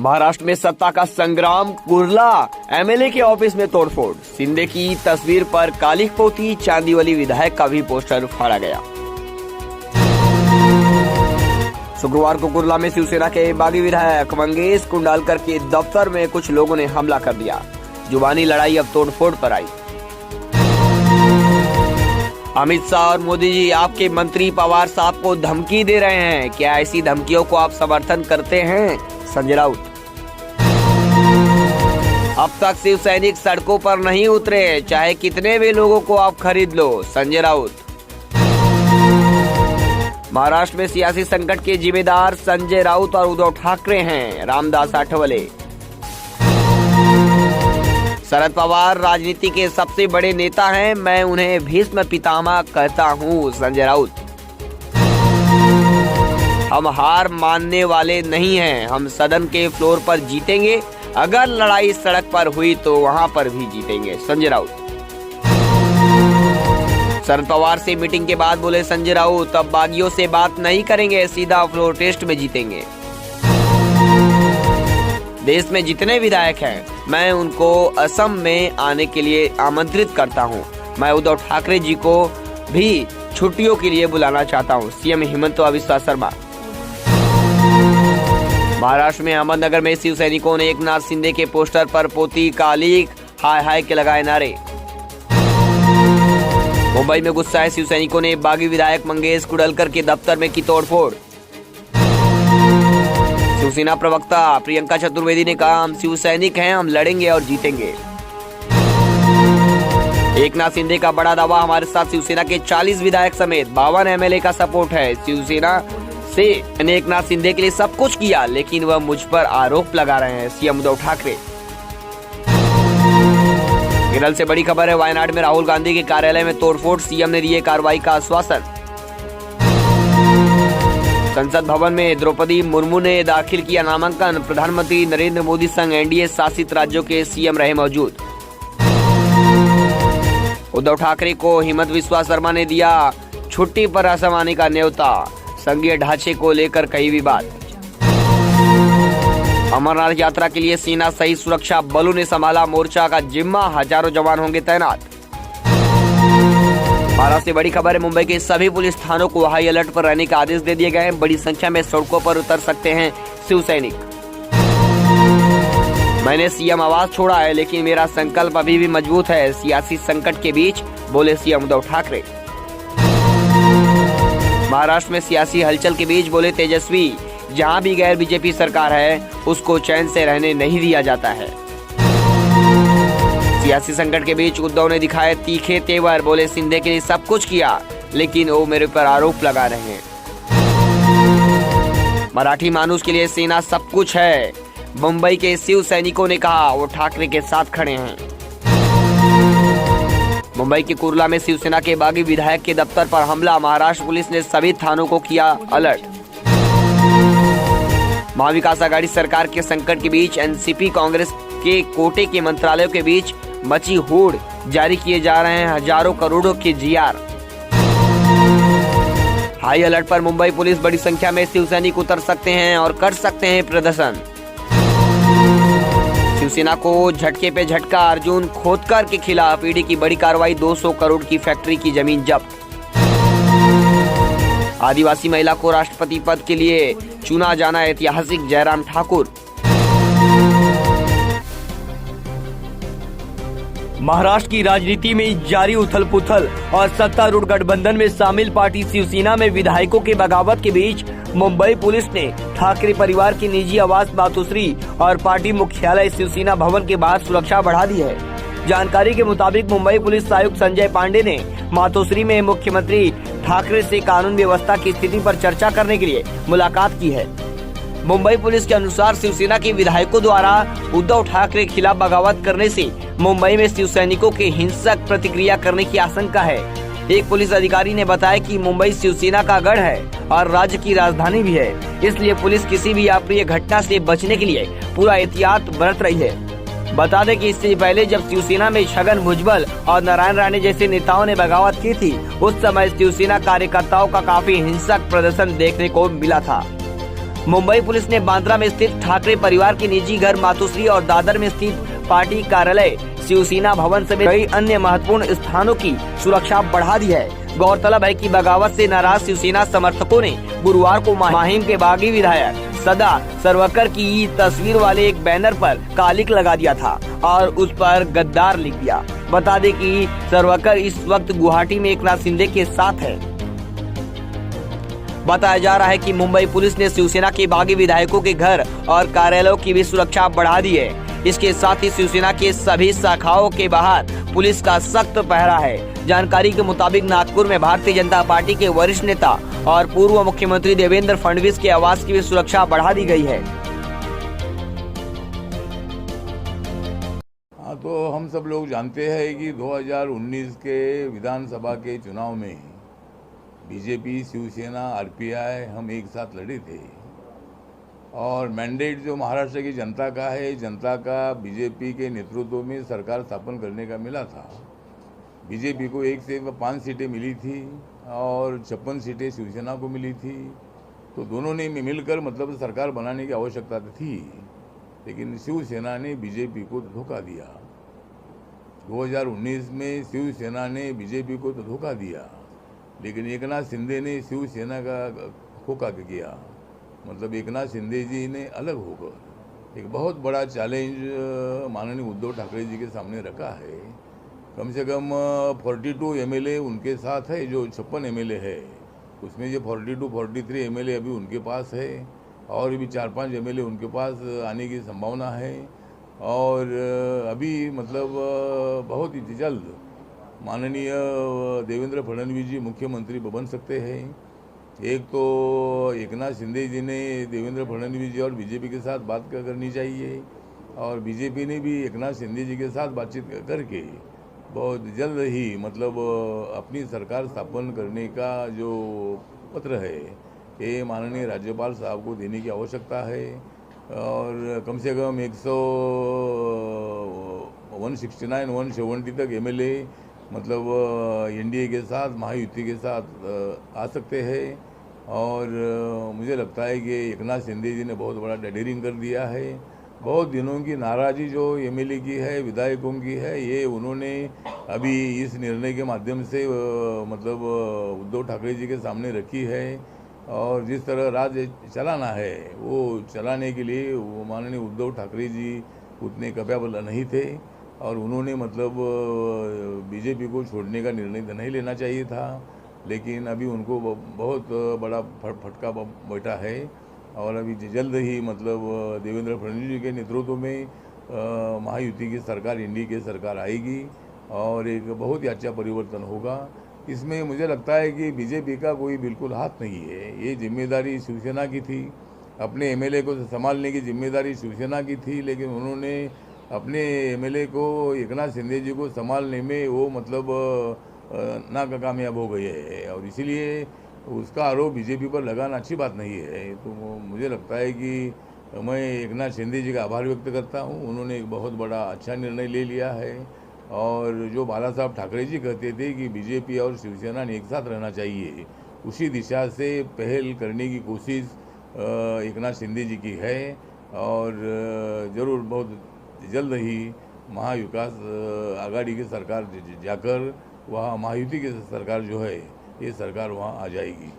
महाराष्ट्र में सत्ता का संग्राम, कुर्ला एमएलए के ऑफिस में तोड़फोड़, शिंदे की तस्वीर पर काली पोती, चांदीवली विधायक का भी पोस्टर फाड़ा गया। शुक्रवार को कुर्ला में शिवसेना के बागी विधायक मंगेश कुंडालकर के दफ्तर में कुछ लोगों ने हमला कर दिया। जुबानी लड़ाई अब तोड़फोड़ पर आई। अमित शाह और मोदी जी आपके मंत्री पवार साहब को धमकी दे रहे हैं, क्या ऐसी धमकियों को आप समर्थन करते हैं? संजय राउत। अब तक शिव सैनिक सड़कों पर नहीं उतरे, चाहे कितने भी लोगों को आप खरीद लो। संजय राउत। महाराष्ट्र में सियासी संकट के जिम्मेदार संजय राउत और उद्धव ठाकरे हैं। रामदास आठवले। शरद पवार राजनीति के सबसे बड़े नेता हैं, मैं उन्हें भीष्म पितामह कहता हूं। संजय राउत। हम हार मानने वाले नहीं हैं, हम सदन के फ्लोर पर जीतेंगे, अगर लड़ाई सड़क पर हुई तो वहां पर भी जीतेंगे। संजय राउत। शरद पवार से मीटिंग के बाद बोले संजय राउत, अब बागियों से बात नहीं करेंगे, सीधा फ्लोर टेस्ट में जीतेंगे। देश में जितने विधायक हैं, मैं उनको असम में आने के लिए आमंत्रित करता हूं। मैं उद्धव ठाकरे जी को भी छुट्टियों के लिए बुलाना चाहता हूं। सीएम हेमंत बिस्वा शर्मा। महाराष्ट्र में अहमदनगर में शिव सैनिकों ने एकनाथ शिंदे के पोस्टर पर पोती काली हाय हाय के लगाए नारे। मुंबई में गुस्साए शिव सैनिकों ने बागी विधायक मंगेश कुंडलकर के दफ्तर में की तोड़फोड़। शिवसेना प्रवक्ता प्रियंका चतुर्वेदी ने कहा, हम शिव सैनिक हैं, हम लड़ेंगे और जीतेंगे। एकनाथ शिंदे का बड़ा दावा, हमारे साथ शिवसेना के 40 विधायक समेत 52 एमएलए का सपोर्ट है। शिवसेना से मैंने एकनाथ शिंदे के लिए सब कुछ किया, लेकिन वह मुझ पर आरोप लगा रहे हैं। सीएम उद्धव ठाकरे। केरल से बड़ी खबर है, वायनाड में राहुल गांधी के कार्यालय में तोड़फोड़, सीएम ने दिए कार्रवाई का आश्वासन। संसद भवन में द्रौपदी मुर्मू ने दाखिल किया नामांकन, प्रधानमंत्री नरेंद्र मोदी संग एनडीए शासित राज्यों के सीएम रहे मौजूद। उद्धव ठाकरे को हेमंत बिस्वा शर्मा ने दिया छुट्टी पर असम आने का न्योता, संघीय ढांचे को लेकर कई विवाद। अमरनाथ यात्रा के लिए सेना सहित सुरक्षा बलों ने संभाला मोर्चा का जिम्मा, हजारों जवान होंगे तैनात। महाराष्ट्र से बड़ी खबर है, मुंबई के सभी पुलिस थानों को हाई अलर्ट पर रहने का आदेश दे दिए गए हैं। बड़ी संख्या में सड़कों पर उतर सकते हैं शिव सैनिक। मैंने सीएम आवाज छोड़ा है, लेकिन मेरा संकल्प अभी भी मजबूत है, सियासी संकट के बीच बोले सीएम उद्धव ठाकरे। महाराष्ट्र में सियासी हलचल के बीच बोले तेजस्वी, जहां भी गैर बीजेपी सरकार है उसको चैन से रहने नहीं दिया जाता है। सियासी संकट के बीच उद्धव ने दिखाए तीखे तेवर, बोले शिंदे के लिए सब कुछ किया, लेकिन वो मेरे पर आरोप लगा रहे हैं। मराठी मानुष के लिए सेना सब कुछ है, मुंबई के शिव सैनिकों ने कहा, वो ठाकरे के साथ खड़े हैं। मुंबई के कुर्ला में शिवसेना के बागी विधायक के दफ्तर पर हमला, महाराष्ट्र पुलिस ने सभी थानों को किया अलर्ट। महाविकास आघाड़ी सरकार के संकट के बीच एनसीपी कांग्रेस के कोटे के मंत्रालयों के बीच मची होड़, जारी किए जा रहे हैं हजारों करोड़ों के जीआर। हाई अलर्ट पर मुंबई पुलिस, बड़ी संख्या में शिव सैनिक उतर सकते हैं और कर सकते हैं प्रदर्शन। शिवसेना को झटके पे झटका, अर्जुन खोतकर के खिलाफ ईडी की बड़ी कार्रवाई, 200 करोड़ की फैक्ट्री की जमीन जब्त। आदिवासी महिला को राष्ट्रपति पद के लिए चुना जाना ऐतिहासिक, जयराम ठाकुर। महाराष्ट्र की राजनीति में जारी उथल पुथल और सत्तारूढ़ गठबंधन में शामिल पार्टी शिवसेना में विधायकों के बगावत के बीच मुंबई पुलिस ने ठाकरे परिवार की निजी आवास मातोश्री और पार्टी मुख्यालय शिवसेना भवन के बाहर सुरक्षा बढ़ा दी है। जानकारी के मुताबिक मुंबई पुलिस आयुक्त संजय पांडे ने मातोश्री में मुख्यमंत्री ठाकरे से कानून व्यवस्था की स्थिति पर चर्चा करने के लिए मुलाकात की है। मुंबई पुलिस के अनुसार शिवसेना के विधायकों द्वारा उद्धव ठाकरे के खिलाफ बगावत करने से मुंबई में शिव सैनिकों के हिंसक प्रतिक्रिया करने की आशंका है। एक पुलिस अधिकारी ने बताया कि मुंबई शिवसेना का गढ़ है और राज्य की राजधानी भी है, इसलिए पुलिस किसी भी अप्रिय घटना से बचने के लिए पूरा एहतियात बरत रही है। बता दें कि इससे पहले जब शिवसेना में छगन भुजबल और नारायण राणे जैसे नेताओं ने बगावत की थी, उस समय शिवसेना कार्यकर्ताओं का काफी हिंसक प्रदर्शन देखने को मिला था। मुंबई पुलिस ने बांद्रा में स्थित ठाकरे परिवार के निजी घर मातोश्री और दादर में स्थित पार्टी कार्यालय शिवसेना भवन समेत कई अन्य महत्वपूर्ण स्थानों की सुरक्षा बढ़ा दी है। गौरतलब है कि बगावत से नाराज शिवसेना समर्थकों ने गुरुवार को माहिम के बागी विधायक सदा सरवकर की तस्वीर वाले एक बैनर पर कालिक लगा दिया था और उस पर गद्दार लिख दिया। बता दें कि सरवकर इस वक्त गुवाहाटी में एकनाथ शिंदे के साथ है। बताया जा रहा है कि मुंबई पुलिस ने शिवसेना के बागी विधायकों के घर और कार्यालयों की भी सुरक्षा बढ़ा दी है। इसके साथ ही शिवसेना के सभी शाखाओं के बाहर पुलिस का सख्त पहरा है। जानकारी के मुताबिक नागपुर में भारतीय जनता पार्टी के वरिष्ठ नेता और पूर्व मुख्यमंत्री देवेंद्र फडणवीस के आवास की भी सुरक्षा बढ़ा दी गई है। हाँ, तो हम सब लोग जानते हैं कि 2019 के विधानसभा के चुनाव में बीजेपी, शिवसेना, आरपीआई हम एक साथ लड़े थे और मैंडेट जो महाराष्ट्र की जनता का है, जनता का बीजेपी के नेतृत्व में सरकार स्थापन करने का मिला था। बीजेपी को 1 से 5 सीटें मिली थी और 56 सीटें शिवसेना को मिली थी। तो दोनों ने मिलकर मतलब सरकार बनाने की आवश्यकता थी, लेकिन शिवसेना ने बीजेपी को धोखा दिया। 2019 में शिवसेना ने बीजेपी को तो धोखा दिया, लेकिन एकनाथ शिंदे ने शिवसेना का धोखा किया। मतलब एकनाथ शिंदे जी ने अलग होकर एक बहुत बड़ा चैलेंज माननीय उद्धव ठाकरे जी के सामने रखा है। कम से कम 42 एमएलए उनके साथ है, जो 56 एमएलए है उसमें जो 42-43 एमएलए अभी उनके पास है और भी 4-5 एमएलए उनके पास आने की संभावना है। और अभी मतलब बहुत ही जल्द माननीय देवेंद्र फडणवीस जी मुख्यमंत्री बन सकते हैं। एक तो एकनाथ शिंदे जी ने देवेंद्र फडणवीस जी और बीजेपी के साथ बात करनी चाहिए और बीजेपी ने भी एकनाथ शिंदे जी के साथ बातचीत करके बहुत जल्द ही मतलब अपनी सरकार स्थापन करने का जो पत्र है ये माननीय राज्यपाल साहब को देने की आवश्यकता है। और कम से कम 169-170 तक एमएलए मतलब एनडीए के साथ, महायुति के साथ आ सकते हैं। और मुझे लगता है कि एकनाथ शिंदे जी ने बहुत बड़ा डेडरिंग कर दिया है। बहुत दिनों की नाराज़ी जो एमएलए की है, विधायकों की है, ये उन्होंने अभी इस निर्णय के माध्यम से मतलब उद्धव ठाकरे जी के सामने रखी है। और जिस तरह राज्य चलाना है वो चलाने के लिए वो माननीय उद्धव ठाकरे जी उतने कैपेबल नहीं थे और उन्होंने मतलब बीजेपी को छोड़ने का निर्णय नहीं लेना चाहिए था। लेकिन अभी उनको बहुत बड़ा फटका बैठा है और अभी जल्द ही मतलब देवेंद्र फडणवीस जी के नेतृत्व में महायुति की सरकार, एनडीए की सरकार आएगी और एक बहुत ही अच्छा परिवर्तन होगा। इसमें मुझे लगता है कि बीजेपी का कोई बिल्कुल हाथ नहीं है। ये जिम्मेदारी शिवसेना की थी, अपने एमएलए को संभालने की जिम्मेदारी शिवसेना की थी, लेकिन उन्होंने अपने एमएलए को एकनाथ शिंदे जी को संभालने में वो मतलब नाकामयाब हो गए हैं और इसीलिए उसका आरोप बीजेपी पर लगाना अच्छी बात नहीं है। तो मुझे लगता है कि मैं एकनाथ शिंदे जी का आभार व्यक्त करता हूँ। उन्होंने एक बहुत बड़ा अच्छा निर्णय ले लिया है और जो बाला साहब ठाकरे जी कहते थे कि बीजेपी और शिवसेना ने एक साथ रहना चाहिए, उसी दिशा से पहल करने की कोशिश एकनाथ शिंदे जी की है और ज़रूर बहुत जल्द ही महाविकास आघाड़ी की सरकार जाकर वहाँ महायुति की सरकार जो है ये सरकार वहाँ आ जाएगी।